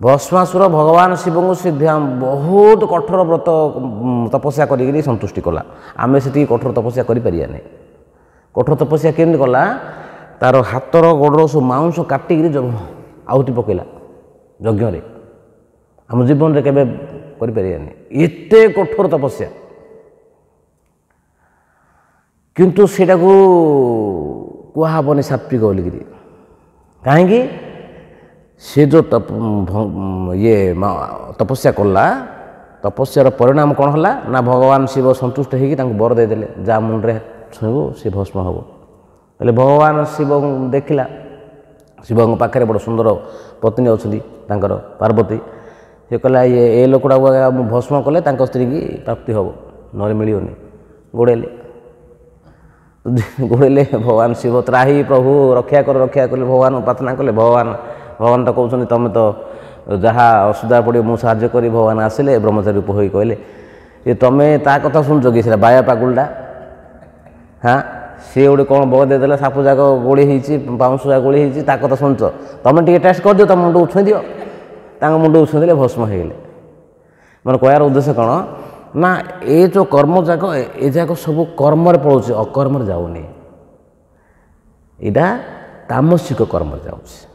भस्मासुर भगवान शिव को से बहुत कठोर व्रत तपस्या करी संतुष्टि कला आम से कठोर तपस्या करें कठोर तपस्या केमती कला तार हाथर गोड़र सब माउंस काटिक आहुति पकईला यज्ञ आम जीवन में केवे करें एत कठोर तपस्या किंतु सेटा को कहबनी सात्विक बोलिकी कहीं से जो ये तपस्या कला तपस्यार परिणाम कौन है ना भगवान शिव संतुष्ट होकर बर देदेले जा मुंडे छुईबू सी भस्म हम हेल्ले भगवान शिव देखला शिव पाखे बड़ सुंदर पत्नी अच्छा पार्वती से कहला ये लोकटा भस्म कले स्त्री की प्राप्ति हम न मिलनी गोड़ेले गोड़ेले भगवान शिव त्राही प्रभु रक्षा कर भगवान प्रार्थना कले भगवान तो कहते तुम तो जहाँ असुविधा पड़ो मुझे साहय करी भगवान आसिले ब्रह्मचारी रूप हो कहले ये तुम्हें ता कथा शुणुच कि बाया पागुलटा हाँ सी गोटे कौन बग देदेला साप जाक गोड़ी पाउंस जाक गोड़ी कथा शुणुच तुम टे टेस्ट कर दियो तुम मुंड उछुई दियो मुंड उछुई देले भस्म हो गले मैंने कहर उद्देश्य कौन ना ये जो कर्म जाक ए जाक सब कर्म पड़ोचे अकर्म जाऊनी यहाँ तामसिक कर्म जाऊँगी